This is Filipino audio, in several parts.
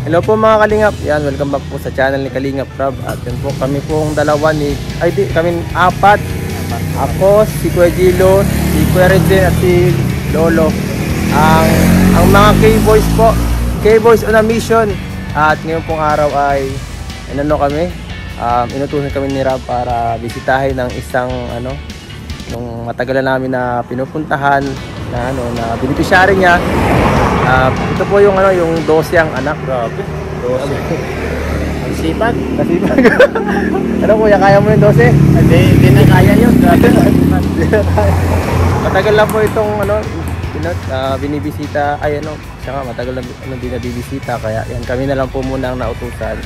Hello po mga Kalingap, yan, welcome back po sa channel ni Kalingap Rob. At yan po, kami pong dalawa kami apat. Ako, si Kuya Gilo, si Kuya Regine at si Lolo. Ang mga K-Boys po, K-Boys on a mission. At ngayon pong araw ay inutusan kami ni Rob para bisitahin ng isang nung matagalan namin na pinupuntahan na beneficiary niya. Ito po yung yung 12 ang anak. Grabe. 12. Sipag. Ano kuya, kaya mo yung 12? Hindi na kaya yun. Grabe. Matagal lang po itong binibisita. Siya nga matagal lang hindi na bibisita. Kaya yan, kami na lang po muna ang nautusan.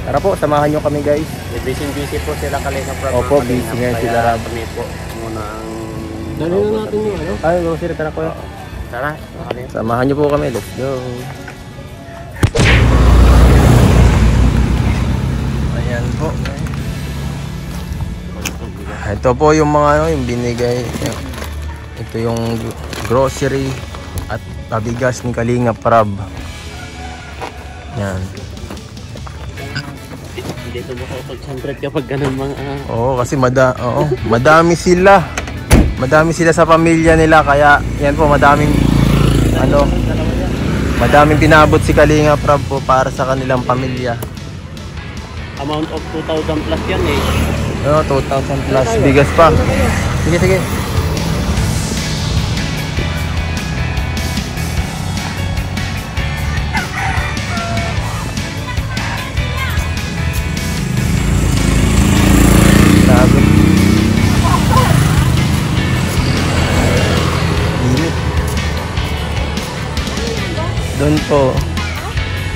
Tara po, samahan nyo kami guys. Busy po sila Kalingap Rob. Opo, busy ngayon sila Rob. Kami po muna ang... Dali na natin yung Ay, grocery, tara ko. Tara, samahan nyo po kami. Let's go. Ayan po. Ito po yung mga yung binigay. Ito yung grocery at pabigas ni Kalingap Rob. Yan. Hindi ito makapag-100 kapag ganun mga... Oo, kasi madami sila. Madami sila sa pamilya nila, kaya yan po madaming pinabot si Kalingap Rob po para sa kanilang pamilya. Amount of 2,000 plus yan eh. 2,000 plus bigas pa. Sige.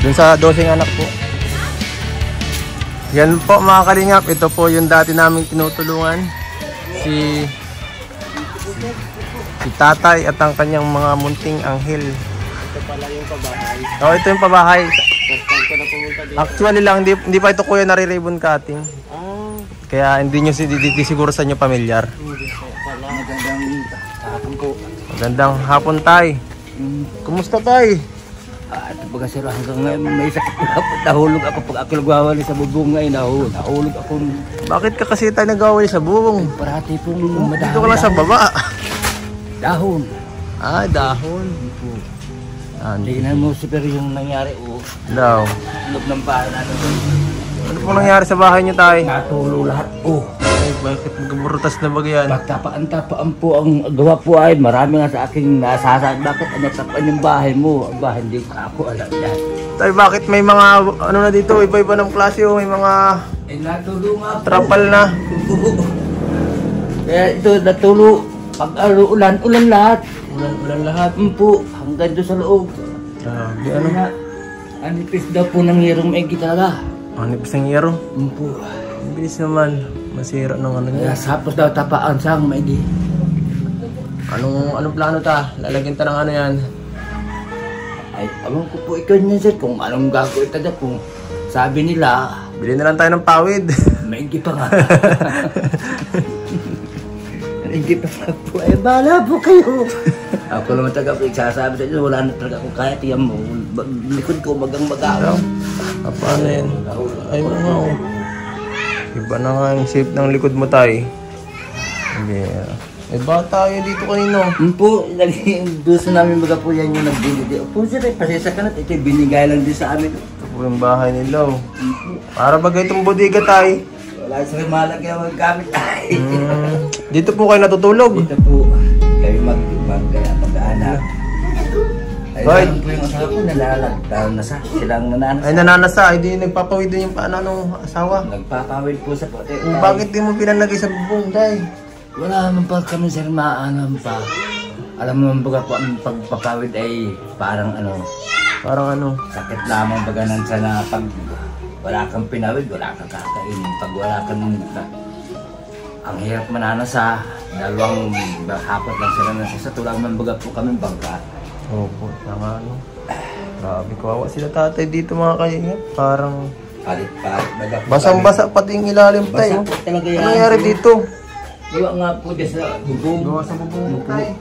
Doon sa 12 anak po. Yan po mga Kalingap, ito po yung dati naming tinutulungan, si tatay at ang kanyang mga munting anghel. Ito pala yung pabahay. Ito yung pabahay. Actually lang, hindi pa ito kuya nare-ribbon cutting. Kaya hindi siguro sa inyo pamilyar. Magandang hapon tay. Kumusta tay? Ito baga sir, hanggang ngayon may sakit na ako. Nahulog ako pag ako nagwawali sa bubong ngayon. Nahulog ako. Bakit ka kasi tayo nagwawali sa bubong? Parati pong madahon. Dito ka lang sa baba. Dahon. Dahon. Tingnan mo super yung nangyari. Daw. Loob ng bahay natin. Ano pong nangyari sa bahay niyo tayo? Natulo lahat. Bakit magburutas na ba yan? Tapaan po ang gawa po ay marami nga sa aking nasasabi. Bakit natapan yung bahay mo? Hindi ako alam yan. Tayo bakit may mga na dito? Iba-iba ng klase may mga natulo nga po. Trapal na. Kaya ito natulo. Pag ulan lahat. Ulan lahat. Po, hanggang doon sa loob. Anipis daw po ng hero maigi talaga. Anipis ng hero? Po. Ang bilis naman. Masira ng niya. Sapos daw tapaan siyang maigi. Anong plano ta? Lalagyan ta ng yan? Ay, alam ko po ikaw niya sir kung anong gagawin tayo kung sabi nila. Bilhin na lang tayo ng pawid. Maigi pa nga. Maigi pa nga po. Ay, bahala po kayo. Ako naman taga po, sasabi sa inyo, wala na talaga akong kaya. Tiyan mo, likod ko magang-magaw. Paano yan? Ay, mga iba na nga yung shape ng likod mo tayo. May bata tayo dito kanino. Po, gusto namin baga po yan yung nagbinigay. Po sir, pasensya ka na. Ito binigay lang din sa amin. Ito po yung bahay nila. Para bagay itong bodega tayo. Wala sir, malagay ang gamit tayo. Dito po kayo natutulog? Dito po. Kayo mag-anak. Ay, po yung asawa ko, nananasa. Silang nananasa. Ay, nananasa. Ay, di nagpapawid din yung paano ng asawa. Nagpapawid po sa pote. Bakit di mo pinalagay sa bubong, day? Wala naman pa kami sir, maanam pa. Alam mo naman baga po, ang pagpapawid ay parang sakit lamang baga nansa na pag wala kang pinawid, wala kang kakainin. Pag wala kang ang hirap mananasa, dalawang hapot lang sila nasa sa tulang man baga po kami bangka. Opo, tama Grabe, kawawa sila tatay dito mga Kalingap. Parang palit-palit. Basang-basa pati yung ilalim tayo. Basa po talaga yan. Ano nangyari dito? Gawa nga po dyan sa bubong. Gawa sa bubong tayo.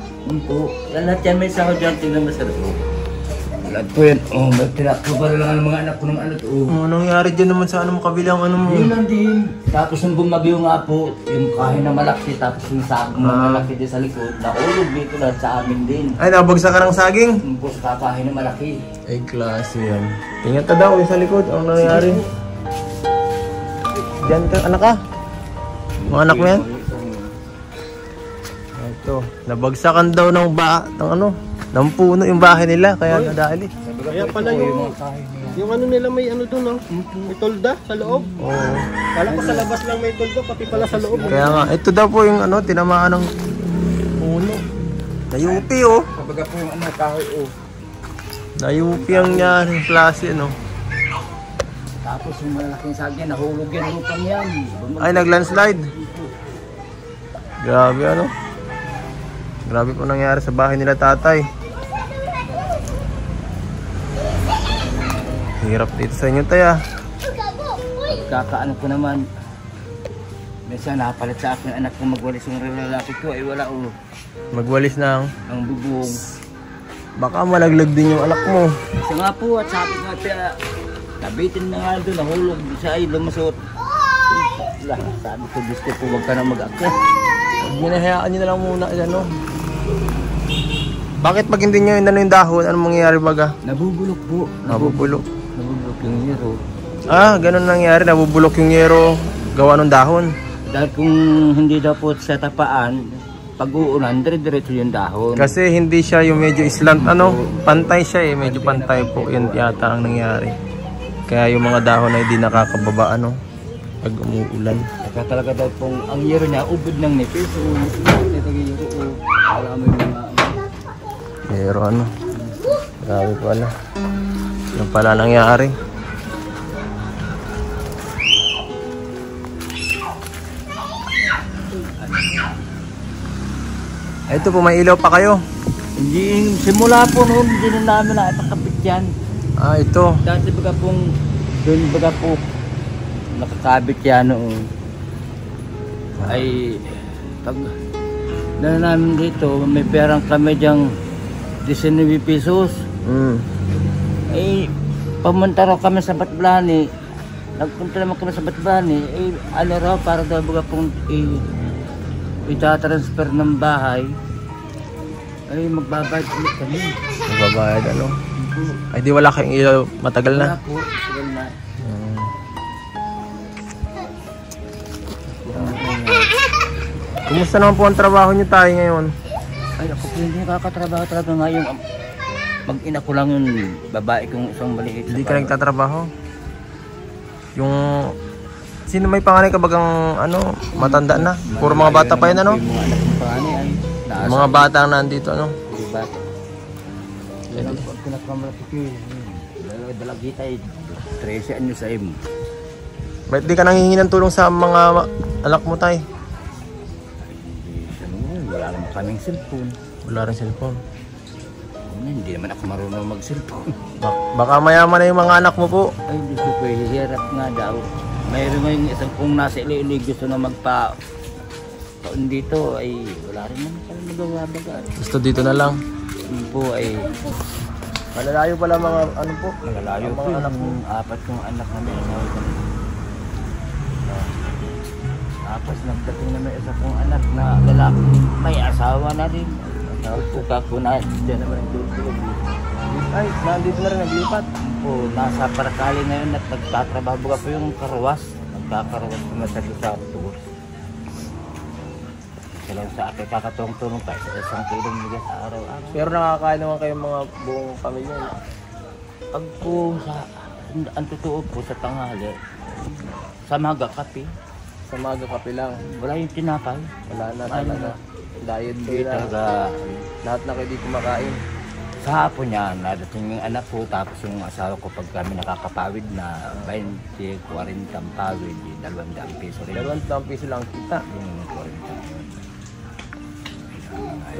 Po. Lahat yan may sahod dyan. Tingnan mo sa loob. Lahat po yan. Oh, may tinakabal lang ang mga anak ko ng ano to. Ano nangyari dyan naman sa ano kabilang ano mo? Yun lang din. Tapos nung bumagyo nga po, yung kahin na malaki, tapos yung sakong na malaki din sa likod, naulog dito lahat sa amin din. Ay, nabagsak ka ng saging? Yung po sa kakahin na malaki. Ay, klase yan. Tingnan ka daw yung sa likod. Ano nangyari? Diyan ka, anak ka? Mga anak mo yan? Ito, nabagsakan daw ng ng puno yung bahay nila, kaya nadali. Kaya pala yung ano nila may ano doon, no? May tolda sa loob. Oo. Kala ko sa labas lang may tolda, pati pala sa loob. Kaya nga, ito daw po yung tinamaan ng puno. Nayupi oh. Kabaga po yung anak kahoy oh. Nayupi ang yung klase, no? Tapos yung malaking sagyan, nahulog yan lupang yan. Ay, naglandslide. Grabe Grabe po nangyari sa bahay nila tatay. Hirap dito sa inyo tayo. Pagkakaano ko naman, minsan nakapalit sa akin anak ko magwalis yung lalaki ko, ay wala oh. Magwalis na Ang bubong. baka malaglag din yung anak mo. Isa nga po at sabi nga siya, nabitin na nga doon, nahulog siya ay lumusot. Sabi ko, gusto po wag ka na mag-akit. Ginahayaan nyo na lang muna ano. Bakit pag hindi nyo yung dahon, anong mangyayari baga? Nabubulok po. Nabubulok. Nabubulok yung hero. Ah, ganun nangyari. Nabubulok yung yero gawa ng dahon. Dahil kung hindi daw po sa tapaan, pag uulan, dire-diretso yung dahon. Kasi hindi siya yung medyo islant, pantay siya eh. Medyo pantay po. Yun yata ang nangyari. Kaya yung mga dahon ay hindi nakakababa, pag umuulan. Kaya talaga daw pong, ang hero niya, ubod ng nipis. Wala mo yung mga... Pero grabe pala. Yung pala nangyari. Ito po, may ilaw pa kayo. Hindi, simula po noon, hindi na namin nakakapit yan. Ah, ito. Dati baga pong, doon baga po, nakakabit yan noon. Ay, pag dala namin dito, may perang kami dyang 19 pesos. Eh, pamunta raw kami sa Batblani. Nagpunta naman kami sa Batblani. Eh, ano raw, para daw baga pong itatransfer ng bahay. Ay, magbabayad ulit kami. Magbabayad Ay, di wala kayong ilaw. Matagal na. Wala po, tagal na. Kumusta naman po ang trabaho niyo tayo ngayon? Ay, ako po hindi nakakatrabaho talaga ngayon. Mag-ina ko lang yung babae kong isang maliit. Hindi ka nagtatrabaho? Yung... Sino may panganay ka bagang matanda na? Puro mga bata pa yun, Yung mga anak ng panganay ay naasa. Mga bata ang nandito, Yung bata. Yan ang pinakamalaki ko yun. Dalagita ay 13 anyos ay mo. Ba't di ka nanghihingi ng tulong sa mga anak mo tay? Wala naman kaming cellphone. Wala rin cellphone. Hindi naman ako marunong mag-cellphone. Baka mayaman na yung mga anak mo po. Ay, hindi ko po hihirap nga daw. Mayroon nga yung isang kung nasa ili gusto na taon dito ay wala rin naman kami magawa. Gusto dito na lang. Yun po ay Malalayo pala mga po? malalayo Ang po mga anak mo. apat kong anak na may asawa ko. Tapos nagdating na may isa kong anak na lalaki may asawa na rin. Tapos po kako na dyan naman ang tulog. Ay, nandito na rin naglipat. Po, nasa Paracali ngayon at nagtatrabaho po yung karawas. Nagkakarawas po sa tour. Sila sa akin kakatulong-tulong kahit sa isang kilong bigas sa araw-araw. Pero nakakain naman kayo mga buong pamilya. Pag po sa, ang totoo po sa tanghali, sa maga kape, Sa maga kape lang. wala yung tinapay. Wala na talaga. Diet Hindi na. talaga. Lahat na kayo di kumakain. Sa hapon niya, nadating yung anak ko, tapos yung asawa ko pag kami nakakapawid na 20, 40 ang pawid, 200 piso rin. 200 piso lang kita. Yung 40.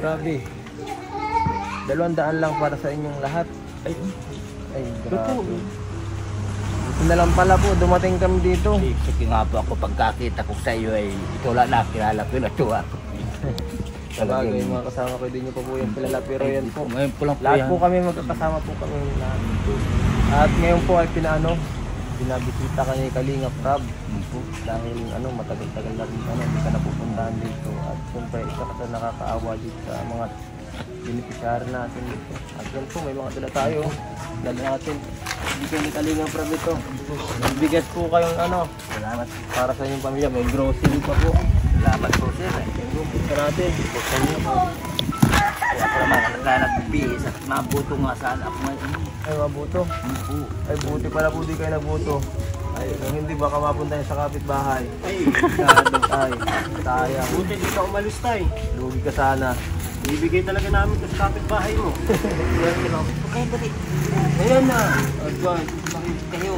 Grabe. 200 lang para sa inyong lahat. Ay, Grabe. Ito na lang pala po, dumating kami dito. sige nga po ako, pagkakita ko sa iyo ay ito lang nakilala ko na ito ako. Bagay, mga kasama ko din nyo pa po yung kilala. Pero yan po, Ngayon po lang po lahat yan. po kami magkakasama po kami lahat. At ngayon po ay binabisita ka ni Kalingap Rob. Dahil matagal-tagal na rin hindi ka napupuntahan dito. At siyempre isa ka sa nakakaawa dito sa mga beneficiary natin dito. At yan po, may mga dala tayo. Dala natin. Hindi kayo ni Kalingap Rob ito. May bigas po kayong Salamat. para sa inyong pamilya. May grocery pa po. Salamat po sir. Buksan natin. Buksan niyo po. Kaya pa naman nagkanagbihis at mabuto nga sana ako ngayon. Ay, mabuto. Ay, buti pala po di kayo nabuto. Ay, kung hindi baka mapunta niyo sa kapitbahay. Ay, Ay, sayang. buti di ka umalis tayo. Lugi ka sana. Ibigay talaga namin ito sa kapitbahay mo. Okay, dali. Ayan na. Advance, bakit kayo?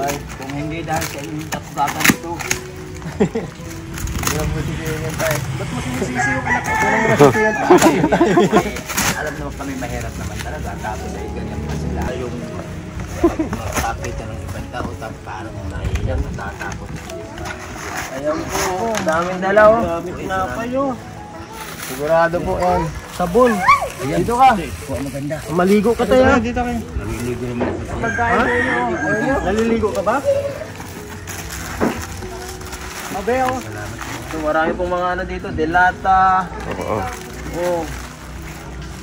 Ay, Kung hindi dahil sa inyo, ako gaganito. hindi na po sisihin yan tayo. Ba't mo sinisisi yung anak ko? Walang masisiyan tayo. Alam naman kami mahirap naman talaga. Tapos ay ganyan pa sila. Yung kapitan ng ibang tao, tapos parang naiiyak, natatakot. Ayan po. Daming dalaw. Grabe tinapay oh. Sigurado po yan. Sabon. Dito ka. Kung ano ganda. Maligo ka tayo. Dito kayo. Naliligo naman ako sa Pagkain Ha? sa inyo. Ayun nyo. Naliligo ka ba? Abe, oh. So, marami pong mga dito. Delata. Oo.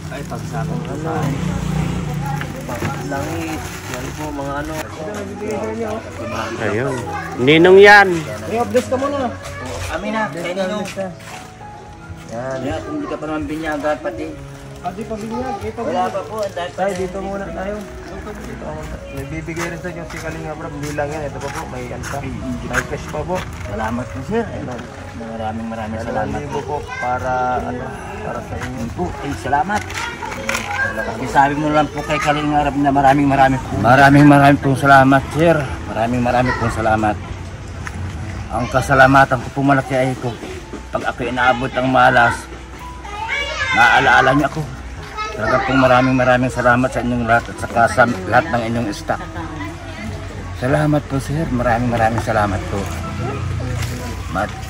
Ay, pagsama ko Ano? Langis. Yan po, mga Ito, nagbibigay sa inyo. Ayun. Ninong yan. May update ka muna. Kami na, kay Nino. Yan. Kaya kung hindi ka pa naman binyagan pati. Pati pabinyag. Wala pa po, ang dahil pa. Tayo, dito muna tayo. Dito ako muna. May bibigay rin sa inyo si Kalingap Rob. Hindi lang yan. Ito pa po. May anta. May cash pa po. Salamat po sir. Maraming salamat. 2,000 po para para sa inyo. Po, ay salamat. Sabi mo lang po kay Kalingap na maraming pong salamat sir. Maraming pong salamat. Ang kasalamatan ko po malaki ay ko. Pag ako inaabot ang malas, naalaala niyo ako. Talaga pong maraming salamat sa inyong lahat at saka sa lahat ng inyong staff. Salamat po sir, maraming salamat po.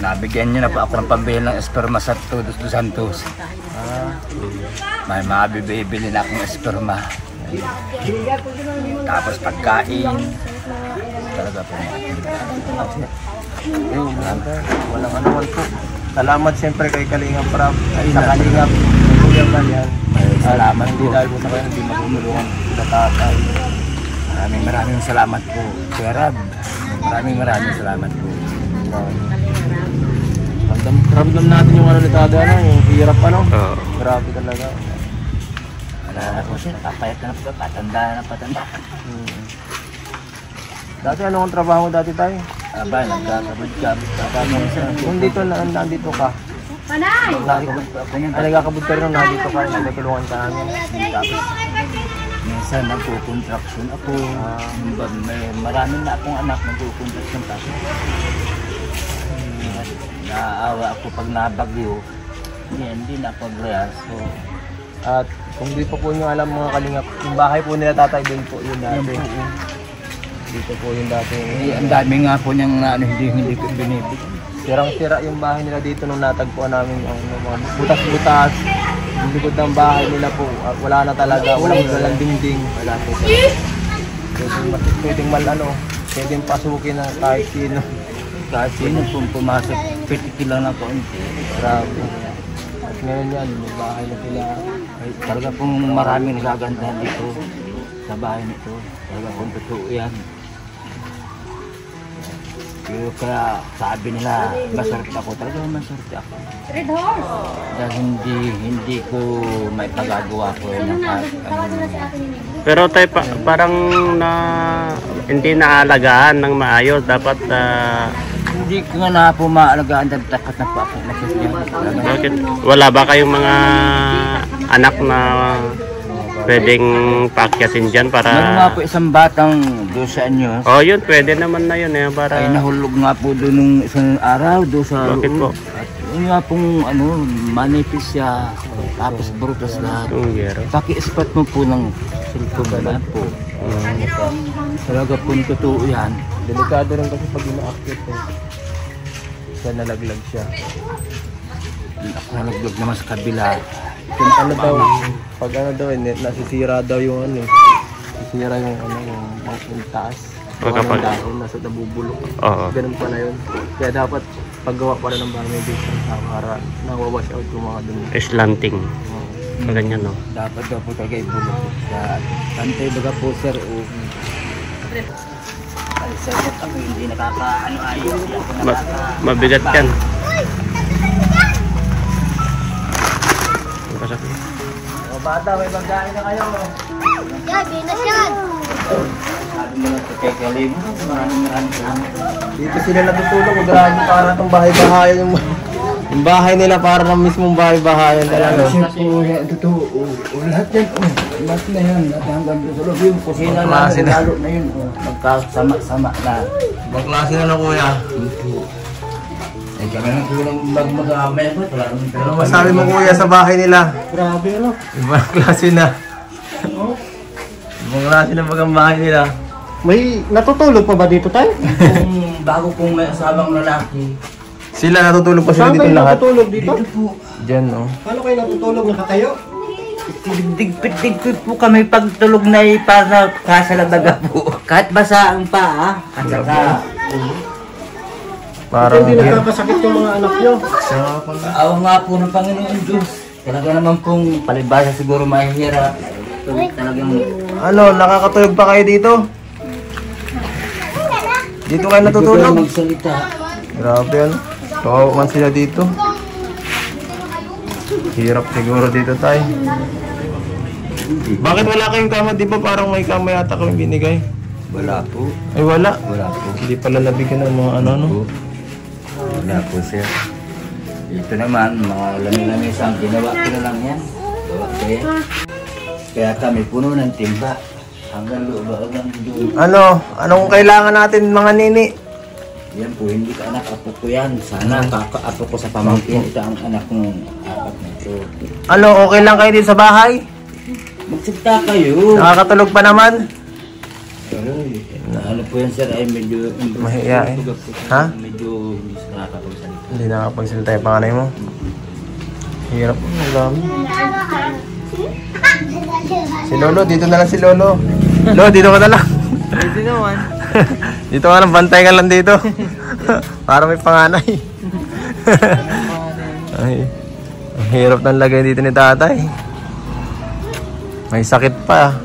Nabigyan niyo na po ako ng pambili ng esperma sa Todos dos Santos. May mabibili na akong esperma. Tapos pagkain. Talaga po. Walang anuman po. Salamat siyempre kay Kalingap Rob. Ay, sa Kalingap. Kuya Kalyan. Salamat Hindi po. dahil po sa kanya hindi makumulungan sa tatay. Maraming salamat po. Kuya Rab. Maraming salamat po. Ramdam natin yung ni Tada yung hirap Oo. Grabe talaga. Wala na po sir. Kapayat na po. Patanda. Dati ano ang trabaho mo dati tayo? Aba, nagkakabod ka. Kung dito nandito ka, Panay! nagkakabot ka rin nung nandito ka, nagkakilungan sa amin. Tapos, minsan nagkukontraksyon ako. Marami na akong anak nagkukontraksyon pa. Naawa ako pag nabagyo. Hindi na ako agrayas. So, At kung di pa po nyo alam mga Kalingap, yung bahay po nila tatay doon po yun dati. Dito po yung dati. ang dami nga po niyang hindi ko binibig. Sirang-sira yung bahay nila dito nung natagpuan namin yung mga butas-butas. Yung likod ng bahay nila po, wala na talaga, walang dingding. Wala po. Pwedeng pwedeng pasukin ng kahit sino. Kahit sino pong pumasok, pitikil lang ng kaunti. Grabe. At ngayon yan, may bahay na sila. Ay, talaga pong maraming nagagandahan dito sa bahay nito. Talaga pong totoo yan. Kaya sabi nila, maswerte ako. Talaga maswerte ako. Red horse! Dahil hindi ko may pagagawa ko ng kahit ano. Pero tayo parang hindi naalagaan ng maayos. Dapat Hindi ko nga na po maalagaan dahil takot na po ako makikita. bakit? Wala ba kayong mga anak na pwedeng pakyasin dyan para... Meron nga po isang batang 12 anyos. Oh, yun. Pwede naman na yun para... Ay nahulog nga po doon nung isang araw doon sa Bakit po? At yun nga pong manipis siya. Tapos brutas lahat. Yung yero. Paki-spot mo po ng cellphone na po. Talaga po totoo yan. Delikado rin kasi pag ina-active eh. Siya nalaglag siya. ako nalugdog naman sa kabila. Kung ano daw, pag ano daw, nasisira daw yung ano. Nasisira yung ano, yung taas. Kapag nasa nabubulok. Oo. Ganun pala yun. Kaya dapat paggawa pala ng bahay may basement para nawawash out yung mga dumi. slanting. Ganyan, no? Dapat daw po talaga ibulok. Kantay baga po sir. Ay sir, ako hindi nakakaano ayos. Mabigat yan. O bata, may pagkain na kayo. Yan, binas yan. Sabi mo lang sa kekalim. Maraming salamat. Dito sila natutulog. Grabe para itong bahay-bahayan yung bahay nila para ng mismong bahay-bahayan talaga. Po, totoo. Lahat yan. Lahat na yan. Lahat hanggang sa loob yung kusina na. Klase na. Lalo na yun. Magkasama-sama na. Ibang klase na lang kuya. Ay kami nang tulong mag-amay ko. Ano masabi mo kuya sa bahay nila? Grabe ano. Ibang klase na. Ibang klase na bagang bahay nila. May natutulog pa ba dito tayo? Bago kong may asawang lalaki. Sila natutulog pa sila Saan dito kayo lahat. natutulog dito? Po. Diyan no. Paano kayo natutulog? Nakatayo? Digpit po kami pagtulog na para kasalabaga po. Kahit basa ang paa. At saka, Parang Hindi nagkakasakit yung mga anak nyo. awa nga po ng Panginoon Diyos. Talaga naman pong palibasa siguro mahihirap. Talagang ano, nakakatulog pa kayo dito? Dito kayo natutulog? magsalita. Grabe yan. Kawawa man sila dito. Hirap siguro dito tayo. Bakit wala kayong kama? Di ba parang may kama yata kami binigay? Wala po. Ay wala. Wala po. Hindi pala nabigyan ng mga ano no? Wala po sir. Ito naman, mga lami-lamisa ang ginawa ko na lang yan. Okay. Kaya kami puno ng timba. Hanggang loob hanggang doon. Ano? Anong kailangan natin mga nini? Yan po, hindi ka anak, apo ko yan. Sana kaka-apo ko sa pamangkin. Ito ang anak ng apat na ito. Ano, okay lang kayo dito sa bahay? Magsigta kayo. Nakakatulog pa naman? Ano po yan sir ay medyo Mahiyain. Ha? medyo hindi sa nakakapagsalita. Hindi nakakapagsalita yung panganay mo. Hirap. Ang dami. Si Lolo, dito na lang si Lolo. Lolo, dito ka na lang. Pwede naman. Dito ka lang, bantay ka lang dito. Para may panganay. Ay, ang hirap ng lagay dito ni tatay. May sakit pa.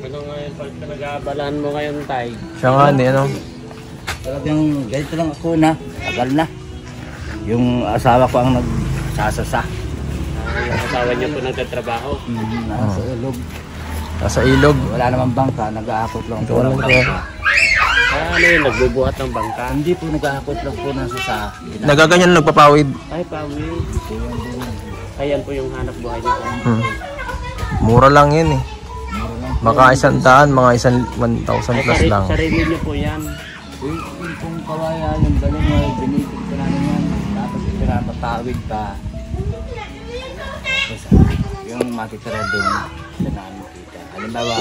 Ano ngayon, pag nag-aabalaan mo ngayon, tay? Siya nga, hindi ano. Talagang ganito lang ako na. Tagal na. Yung asawa ko ang nagsasasa. Yung asawa niya po nagtatrabaho. Nasa ilog. Nasa ilog. Wala namang bangka, nag-aakot lang po. Ito lang ng po. bangka. Ano yun, nagbubuhat ng bangka? Hindi po nag-aakot lang po ng sasa. Nagaganyan nagpapawid. Ay, pawi. Ayan po yung hanap buhay nito. Mura lang yun eh. Baka 100, mga 1,000 plus lang. Sarili niyo po yan. Yung pong kawayan, yung galing mo, binibig ko namin yan. Tapos pinapatawid pa. Tapos yung matitira doon, sa namin kita. Halimbawa,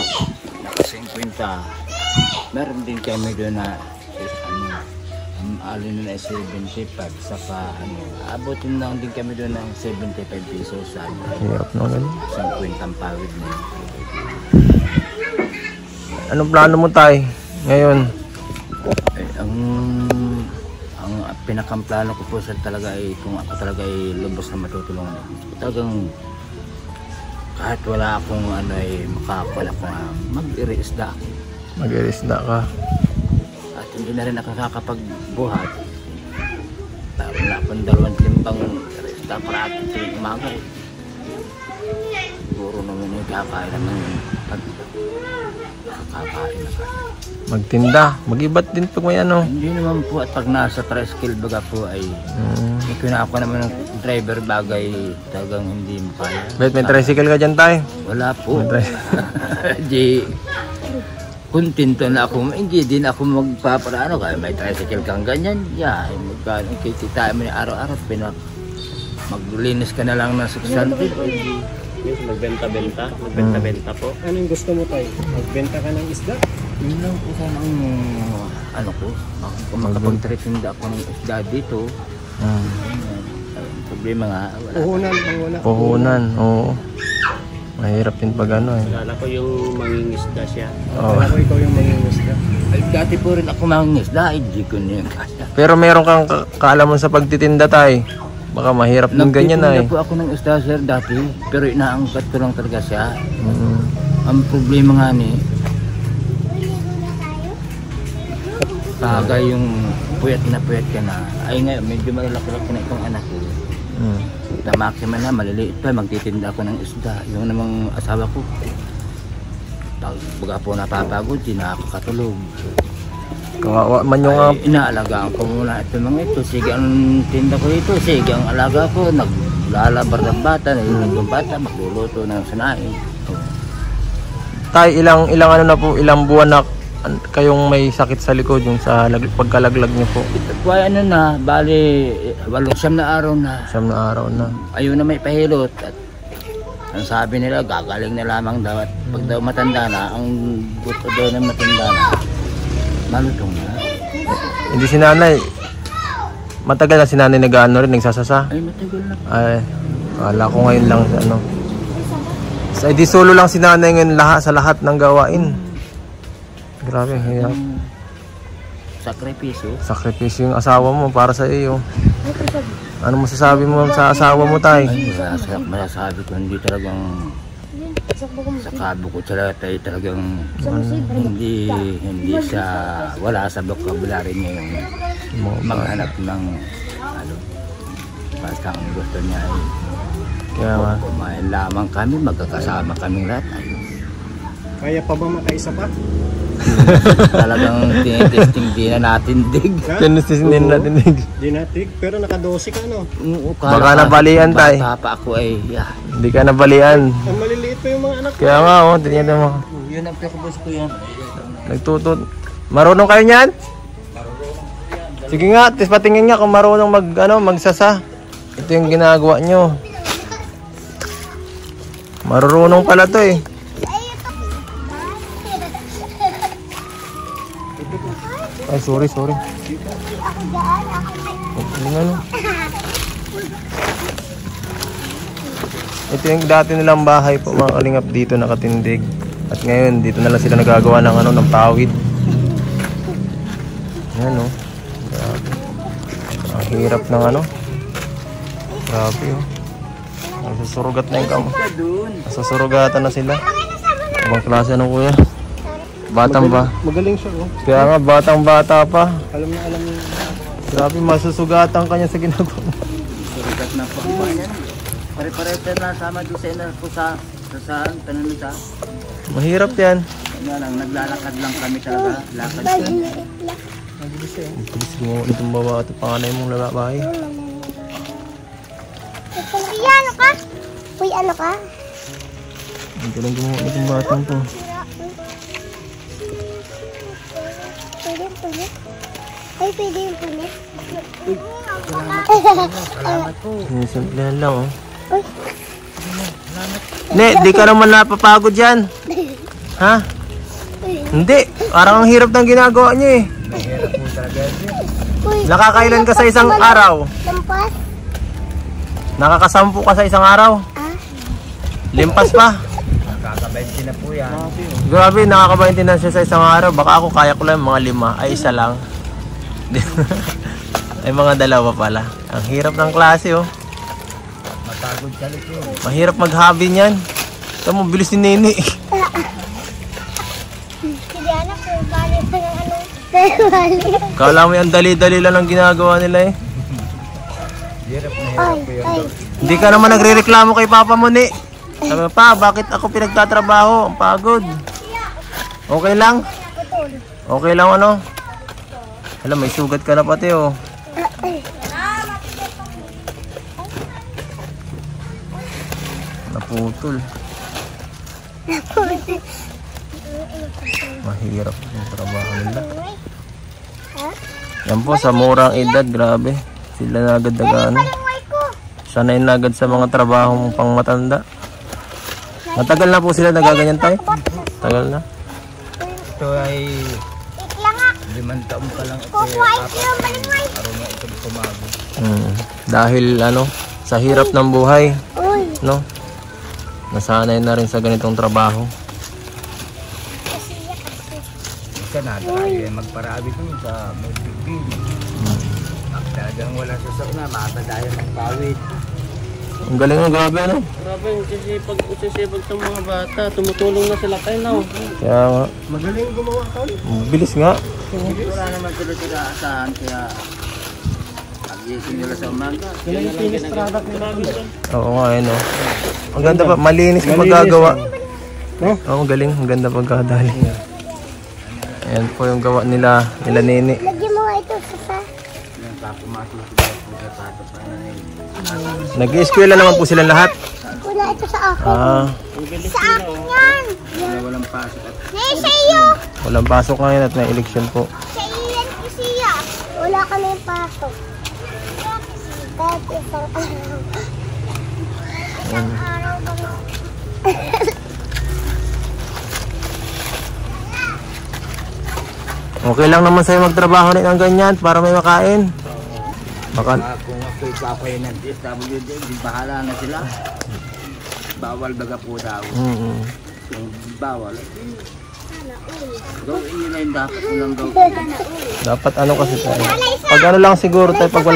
naka 50. Meron din kami doon na alin na 75 saka abutin lang din kami doon ng 75 pesos sa Hirap naman. 50 ang pawid na. Anong plano mo tay ngayon? Ang pinakamplano ko po sir talaga ay kung ako talaga ay lubos na matutulungan ako. Talagang kahit wala akong ay makakawala ko mag-ireisda ako. Mag-irisda ka. At hindi na rin ako nakakapagbuhat. Wala akong 2 timbang ireisda para atin tuwing umaga. Siguro naman ay kakain naman kakakain na kain. Magtinda. Mag-ibat din pag may ano. Hindi naman po at pag nasa tricycle baga po ay kung ako naman ng driver bagay talagang hindi mapaya. Bet, may tricycle ka dyan tay? Wala po. May Di kontento na ako. Hindi din ako magpaparano kaya may tricycle kang ganyan. Yeah, magkano kikita mo na araw-araw maglinis ka na lang ng substantive. Yes, magbenta-benta. Magbenta-benta po. Anong gusto mo tayo? Magbenta ka ng isda? Yun lang po sana ang ano ko. Kung makapagtretinda ako ng isda dito, Problema nga, wala. Puhunan, ang wala. Puhunan, oo. Mahirap din pag ano eh. Alala ko yung mangingisda siya. Oo. Kaya ko ikaw yung mangingisda. Ay, dati po rin ako mangingisda, hindi ko na yung kaya. Pero meron kang kaalaman sa pagtitinda tay. Baka mahirap din ganyan na eh. Nagtitinda po ako ng isda sir dati, pero inaangkat ko lang talaga siya. Mm. Ang problema nga ni, bagay yung puyat ka na. Ay ngayon, medyo malalaki-laki na itong anak ko. Mm. Maximum na, maliliit pa, magtitinda ako ng isda. Yung namang asawa ko, baga po napapagod, di nakakatulog. Kawawa man yung Ay, inaalagaan ko muna ito mga ito. Sige ang tinda ko ito, sige ang alaga ko, naglalabar ng bata, nilulog ng bata, magluluto ng sanain. tay, ilang ano na po, ilang buwan na kayong may sakit sa likod yung sa pagkalaglag niyo po. Kaya ano na, bali, 8 na araw na. 9 na araw na. Ayaw na may pahilot. At ang sabi nila, gagaling na lamang daw. At pag daw matanda na, ang buto daw na matanda na, malutong na. Hindi si nanay. Matagal na si nanay nag-ano rin, nagsasasa. Ay, matagal na. Ay, kala ko ngayon lang ano. Sa di solo lang si nanay ngayon sa lahat ng gawain. Grabe, hirap. Sakripisyo. Sakripisyo yung asawa mo para sa iyo. Ano masasabi mo sa asawa mo tay? Ay, masasabi ko, hindi talagang sa kabo ko talagang hindi siya, wala sa vocabulary niya yung maghanap ng ano, basta ang gusto niya ay Kaya nga. kumain lamang kami, magkakasama kaming lahat. Ayun. Kaya pa ba makaisa pa? Talagang tinitesting di na natin dig. Tinusin natin. Di natig, pero naka-12 ka no? Baka nabalian, tay. Bata pa ako ay, Hindi ka nabalian. Ang maliliit pa yung mga anak ko. Kaya nga oh, tingnan mo. yun ang pinakabos ko yan. Nagtutut. Marunong kayo niyan? Sige nga, tis patingin nga kung marunong magsasa. Ito yung ginagawa nyo. Marunong pala to eh. Ay, sorry. Ano? Ito yung dati nilang bahay po mga kalingap dito nakatindig. At ngayon dito na lang sila nagagawa ng pawid. Yan oh. Grabe. Ang hirap ng Grabe oh. Nasusurugat na yung kamo. Nasusurugatan na sila. Ibang klase kuya. Batang ba? Magaling siya oh. Kaya nga batang bata pa. Alam niya. Grabe masusugatan kanya sa ginagawa mo. Surugat na po. Pare-parete na sama doon sa ina ko sa tanong sa. Mahirap yan. Kanya lang, naglalakad lang kami talaga. Lakad siya. Bilis mo itong bawa at panganay mong lalaki. Uy, ano ka? Uy, ano ka? Ang galing gumawa itong batang to. Pwede. Ay, pwede yung pulit. Simple lang oh. Uy. Ne, di ka naman napapagod yan. Ha? Hindi. Parang ang hirap ng ginagawa niyo eh. Uy. Nakakailan ka sa isang araw? Lampas. Nakakasampu ka sa isang araw? Limpas pa? Kaka-20 na po yan. Grabe, nakaka-20 na siya sa isang araw. Baka ako kaya ko lang mga 5. Ay, isa lang. Ay, mga 2 pala. Ang hirap ng klase oh. Matagod sa likod. Mahirap mag-hobby niyan. Ito mo, bilis ni Nini. Sige, anak ko. Bali pa ng bali. Kala mo yung dali-dali lang ang ginagawa nila eh. Ay. Hindi ka naman nagre-reklamo kay Papa mo ni. Sabi mo, pa, bakit ako pinagtatrabaho? Ang pagod. Okay lang? Okay lang ano? Alam, may sugat ka na pati oh. Naputol. Mahirap yung trabaho nila. Yan po, sa murang edad, grabe. Sila na agad sanay na agad sa mga trabaho pang matanda. Matagal na po sila nagaganyan tayo? Tagal na? Ito ay 5 taon pa lang ito. Kukuha ito yung balingway. Araw na ito kumago. Dahil ano, sa hirap ng buhay, Uy, no? Nasanay na rin sa ganitong trabaho. Isa na, tayo magparabi kami sa may bigbil. Talagang wala sa sauna, matadayan ng pawid. Ang galing ng grabe, ano? Grabe, sisipag ng mga bata. Tumutulong na sila kayo na. Kaya nga, Magaling gumawa ka. bilis nga. Wala naman sila asahan, kaya pag-iisip nila sa umaga. Sila yung finish product nila. Oo nga, no? Ang ganda pa, malinis yung magagawa. No? Oo, galing. Ang ganda pagkadali. Ayan po yung gawa nila Nini. lagyan mo nga ito sa Pumasok sila sa sapato pa na Nag-i-eskwela naman po silang lahat. Wala ito sa akin. Ah, Sa akin yan. walang pasok at Sa iyo. walang pasok ngayon at may election po. Sa iyo yan, Isiya. Wala kami pasok. Kahit isang araw. Isang araw ba? Okay lang naman sa'yo magtrabaho rin ng ganyan para may makain. Baka, kung ako'y papay ng DSWD, di bahala na sila. Bawal baga po daw. Kung bawal, gawin nyo na yung dapat nilang gawin. dapat ano kasi tayo. Pag ano lang siguro tayo, pag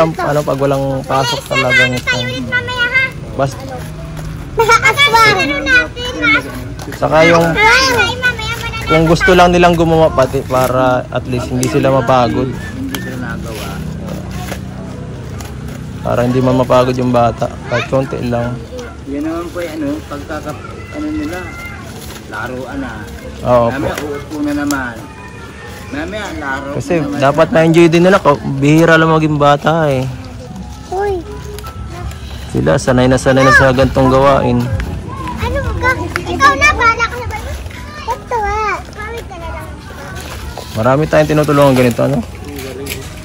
walang pasok talagang ito. Mamaya ha. Basta, Nakakaswang. Ano natin? saka yung, Ay, mamaya mananalo. kung gusto lang nilang gumawa pati para at least hindi sila mapagod. Hindi sila nagawa. Para hindi man mapagod yung bata. Kahit konti lang. Yan naman po yung ano nila, laruan na. Oo po. Mamaya uupo na naman. Mamaya laro Kasi na naman. dapat ma-enjoy din nila. Bihira lang maging bata eh. Uy, Sila sanay na sa gantong gawain. ano ka? Ikaw na, bahala ka na ba? Ito ha. Pawid ka na lang. Marami tayong tinutulungan ganito, ano?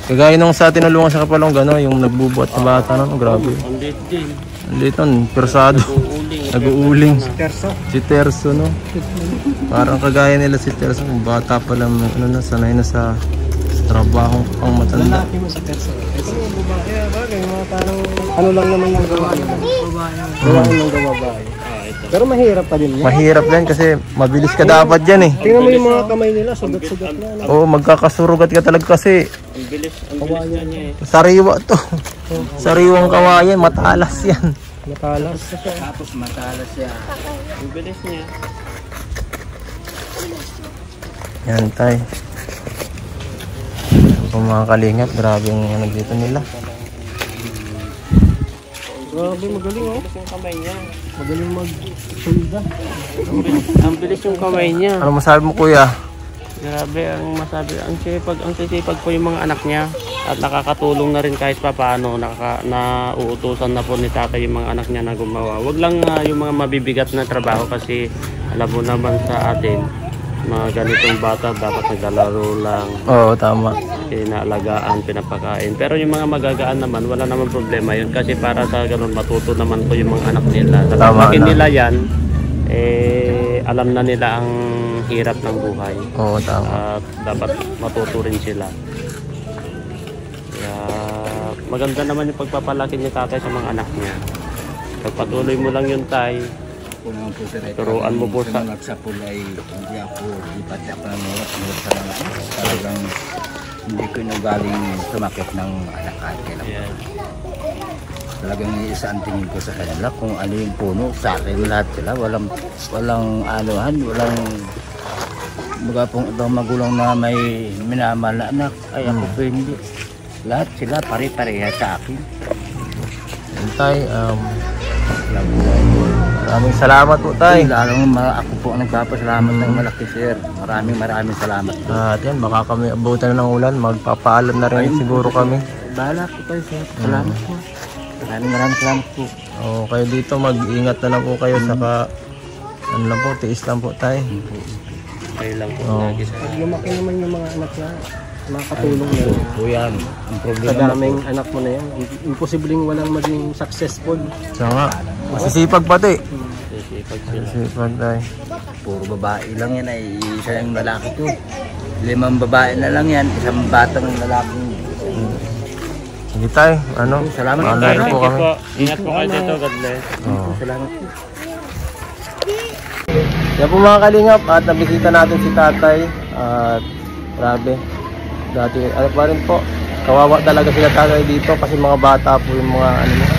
Kagaya nung sa tinulungan sa Kapalong, gano, yung nagbubuhat sa bata, no? Grabe. Ang late din. Dito, persado. Uuling. Nag-uuling. Terso. Si Terso, no? Parang kagaya nila si Terso. Kung bata pa lang, ano na, sanay na sa trabaho pang matanda. Lalaki mo sa terso. Ito yung babae. Bagay, mga parang ano lang naman yung gawa nila. Gawain ng gawabae. Pero mahirap pa din yan. Mahirap yan kasi mabilis ka dapat yan eh. Tingnan mo yung mga kamay nila, sugat-sugat na. Oo, magkakasurugat ka talaga kasi Ang bilis niya eh. sariwa to. Sariwang kawayan, matalas yan. Matalas. Tapos matalas siya. Ang bilis niya. Yan tay. Yan po mga kalingap, grabe yung ano dito nila. Grabe, magaling oh. Yung kamay niya. Magaling mag-sulda. Ang bilis yung kamay niya. Ano masabi mo kuya? Grabe ang masabi. Ang sisipag po yung mga anak niya. At nakakatulong na rin kahit pa paano. Nauutusan na po ni tatay yung mga anak niya na gumawa. Huwag lang yung mga mabibigat na trabaho kasi alam mo naman sa atin, mga ganitong bata dapat naglalaro lang. Oo, tama. Inaalagaan, pinapakain. Pero yung mga magagaan naman, wala naman problema yun. Kasi para sa ganun, matuto naman po yung mga anak nila. Tama Kapag na. nila yan, alam na nila ang hirap ng buhay. Oo, tama. At dapat matuto rin sila. Kaya maganda naman yung pagpapalaki ni tatay sa mga anak niya. Pagpatuloy mo lang yun tay. Kung ang po sa Turuan mo po sa- Nagsapul ay hindi ako, di pati ako ng nulat sa mga talagang hindi ko galing sumakit ng anak kahit kailan. Ayan. Talagang isa ang tingin ko sa kanila kung ano yung puno sa akin lahat sila. Walang anuhan, walang mga pong ibang magulang na may minamahal na anak. Ay ako po hindi. Lahat sila pare-pareha sa akin. Yan tay, Labuhay. maraming salamat po tay. Lalong ako po ang nagpapasalamat ng malaki sir. Maraming salamat. At yan, baka kami abutan na ng ulan, magpapaalam na rin siguro kami. Bahala po tayo sir. Salamat po. Maraming salamat po. Oo, kayo dito, mag-ingat na lang po kayo, saka ano lang po, tiis lang po tayo. Kayo lang po Oo. lagi sa Pag lumaki naman yung mga anak niya, makakatulong na. Po yan. Ang Sa problema daming anak mo na yan, imposibleng walang maging successful. Siya nga, masisipag pati. sisipag sila. Masisipag tayo. puro babae lang yan ay isa yung lalaki to. 5 babae na lang yan, isang batang lalaki. Hindi tayo, ano? Salamat Maalala Thank po you kami. po. Ingat po kayo dito. God bless. Oo. Salamat. Yan po mga kalingap at nabisita natin si tatay at grabe. Dati, ano pa rin po, kawawa talaga sila tatay dito kasi mga bata po yung mga ano niya.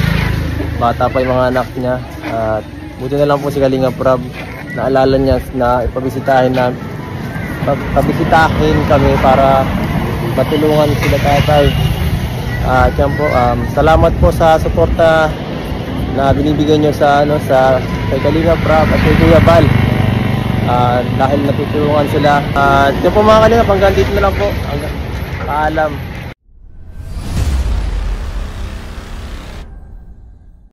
Bata pa yung mga anak niya at buti na lang po si Kalingap Rob. Naalala niya na ipabisitahin kami para matulungan sila tatay. At yan po, salamat po sa suporta na binibigay nyo sa kay Kalingap Rob at kay Kuya Bal. Dahil natutulungan sila. Yan po mga Kalingap, hanggang dito na lang po. Paalam.